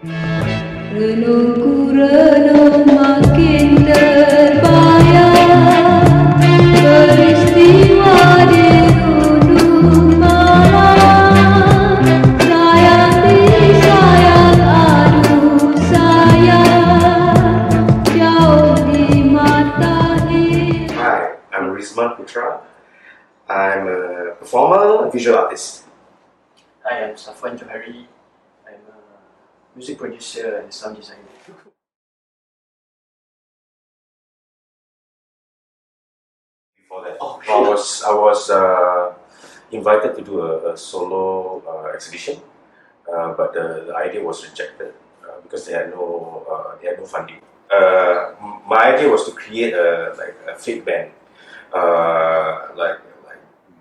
Renungku renung makin terbayang peristiwa di gunung malam. Sayang disayang aduh sayang jauh di mata ini. Hi, I'm Rizman Putra. I'm a performer, visual artist. Hi, I'm Safwan Johari. I'm a music producer and sound designer. Before that, Oh, I was invited to do a solo exhibition, but the idea was rejected because they had no funding. My idea was to create a fake band, like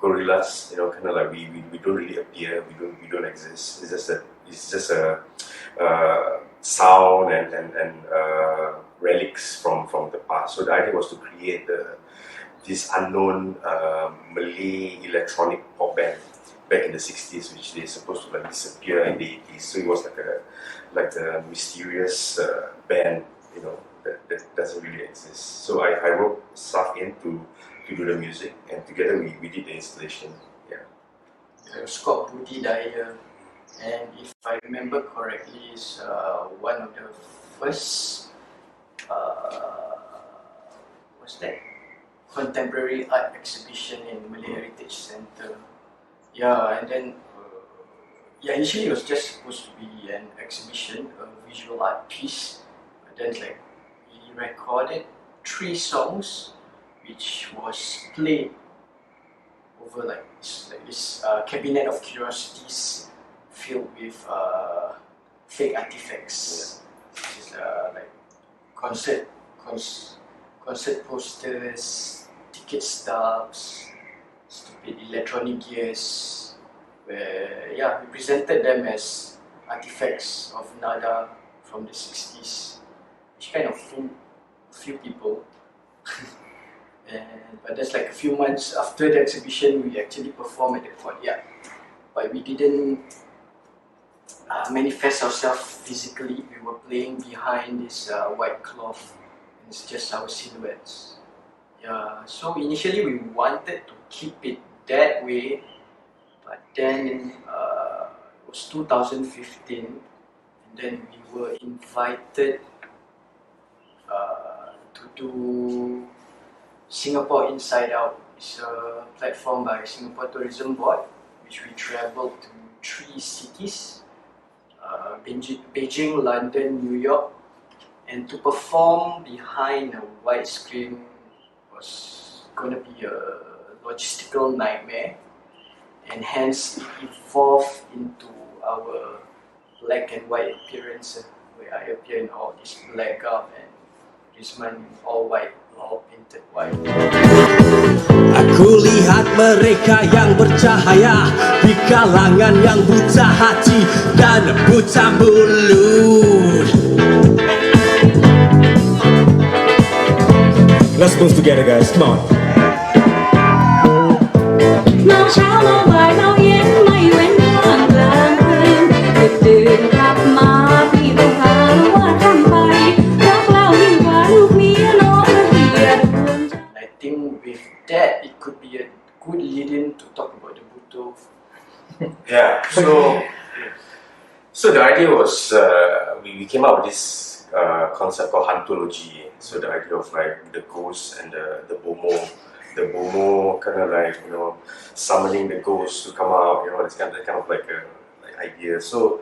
gorillas, kind of like we don't really appear, we don't exist. It's just a sound and relics from the past. So the idea was to create this unknown Malay electronic pop band back in the 60s, which they supposed to disappear in the 80s. So it was like a mysterious band, that doesn't really exist. So I wrote stuff in to do the music, and together we did the installation. Yeah. It was called Budi Daya, and if I remember correctly, it's one of the first what's that? Contemporary art exhibition in Malay Heritage Centre. Yeah, and then initially it was just supposed to be an exhibition, a visual art piece. But then we recorded 3 songs, which was played over this cabinet of curiosities filled with fake artifacts. Which is concert posters, ticket stubs, stupid electronic gears, where we presented them as artifacts of Nada from the 60s, which kind of fooled a few people. But that's a few months after the exhibition, we actually performed at the courtyard. But we didn't manifest ourselves physically. We were playing behind this white cloth. It's just our silhouettes. Yeah. So initially we wanted to keep it that way, but then it was 2015, and then we were invited to do Singapore Inside Out. It's a platform by Singapore Tourism Board, which we travelled to 3 cities, Beijing, London, New York, and to perform behind a white screen was going to be a logistical nightmare, and hence it evolved into our black and white appearance, where I appear in all this black garb and Rizman in all white, all painted white. Aku lihat mereka yang bercahaya di kalangan yang buta hati dan buta mulut. Let's move together, guys. Come on. มองเช้ามองบ่ายมองเย็นไม่เว้นว่างกลางคืนดึกดื่นกลับมาพี่ต้องถามว่าทำไปรักเล่ายิ่งกว่าลูกเมียน้องระเบียดดวงใจ I think with that it could be a good lead-in to talk about the Buto. Yeah. So the idea was we came up with this concept called hantology. So the idea of the ghost and the bomo kind of summoning the ghost to come out. It's kind of idea. So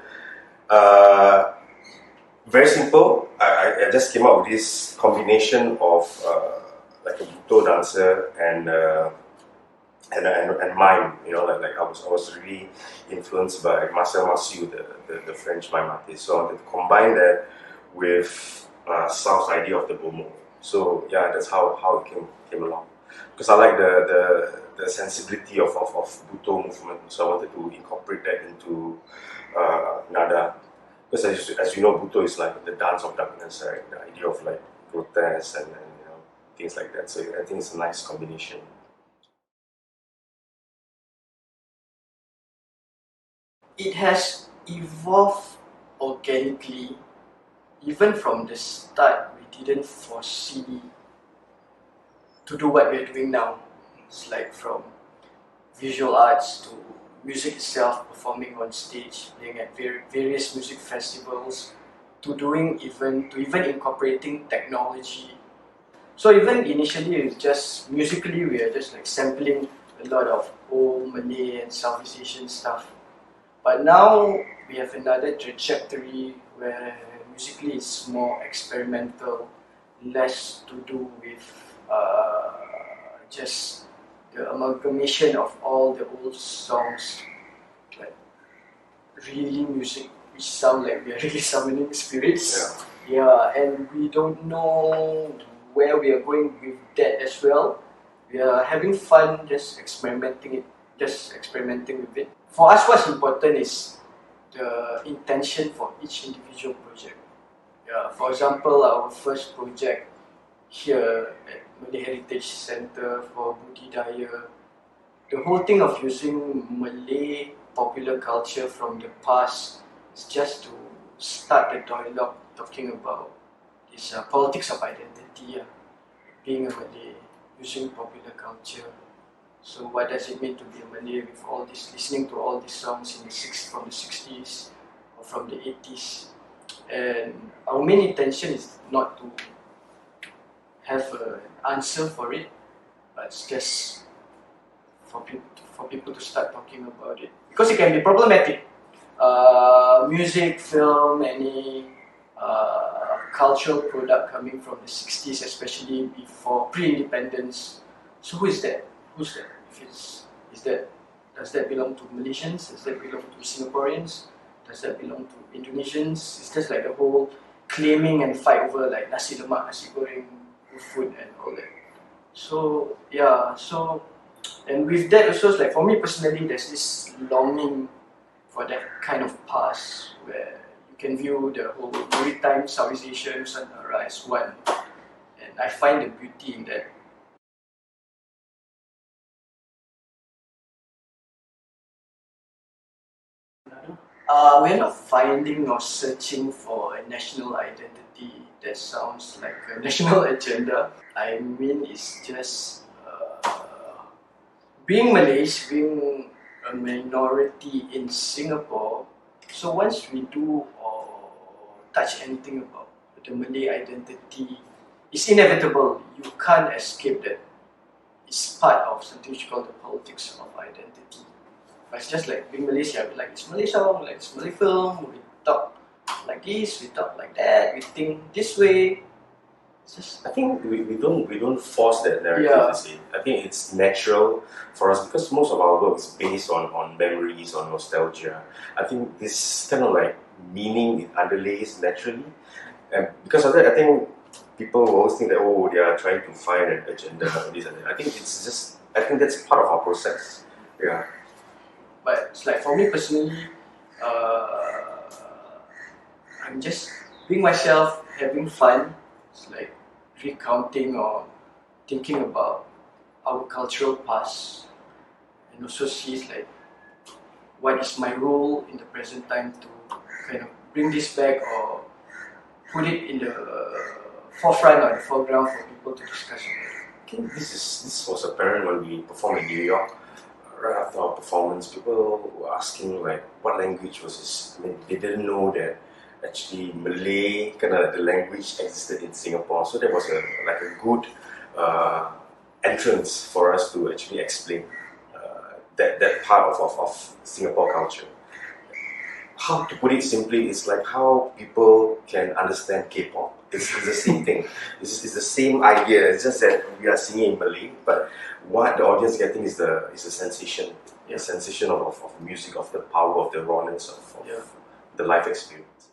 very simple. I just came up with this combination of a Buto dancer and mime. I was really influenced by Marcel Marceau, the French mime artist. So I wanted to combine that with South's idea of the bomo. So yeah, that's how it came along. Because I like the sensibility of Buto movement. So I wanted to incorporate that into Nada. Because as you know, Buto is like the dance of darkness, right? The idea of protest and things like that. So I think it's a nice combination. It has evolved organically. Even from the start, we didn't foresee to do what we're doing now. It's like from visual arts to music itself, performing on stage, playing at various music festivals, to even incorporating technology. So even initially, it's just musically we are just like sampling a lot of old Malay and Southeast Asian stuff. But now we have another trajectory where musically it's more experimental, less to do with just the amalgamation of all the old songs, like really music which sound like we are really summoning spirits. Yeah, and we don't know where we are going with that as well. We are having fun just experimenting with it. For us, what's important is the intention for each individual project. Yeah, for example, our first project here at Malay Heritage Centre for Budidaya, the whole thing of using Malay popular culture from the past is just to start the dialogue talking about this politics of identity, being a Malay, using popular culture. So what does it mean to be a Malay with all this, listening to all these songs from the 60s or from the 80s? And our main intention is not to have an answer for it, but it's just for people to start talking about it, because it can be problematic. Music, film, any cultural product coming from the 60s, especially before pre-independence. So who's that? Does that belong to Malaysians? Does that belong to Singaporeans? Does that belong to Indonesians? It's just like the whole claiming and fight over like nasi lemak, nasi goreng, food and all that. So yeah, and with that also, like for me personally, there's this longing for that kind of past where you can view the whole maritime Southeast Asia Nusantara as one, and I find the beauty in that. We're not finding or searching for a national identity that sounds like a national agenda. I mean, it's just being Malays, being a minority in Singapore. So once we do or touch anything about the Malay identity, it's inevitable. You can't escape that. It's part of something which called the politics of identity. But it's just like being Malaysia, like it's Malay song, like it's Malay film, we talk like this, we talk like that, we think this way. It's just, I think we don't force that narrative. Yeah. You see. I think it's natural for us because most of our work is based on memories, on nostalgia. I think this kind of like meaning it underlays naturally, and because of that, I think people always think that they are trying to find an agenda or this and that. I think that's part of our process. Yeah. but it's like for me personally, I'm just being myself, having fun. It's like recounting or thinking about our cultural past, and also see like what is my role in the present time to kind of bring this back or put it in the forefront or the foreground for people to discuss about. I think this was apparent when we performed in New York. Right after our performance, people were asking like, what language was this? I mean, they didn't know that actually Malay, kind of the language existed in Singapore. So that was a good entrance for us to actually explain that part of Singapore culture. How to put it simply, it's like how people can understand K-pop. It's the same thing. It's the same idea. It's just that we are singing in Malay, but what the audience getting is the sensation, the sensation of music, of the power, of the rawness of the life experience.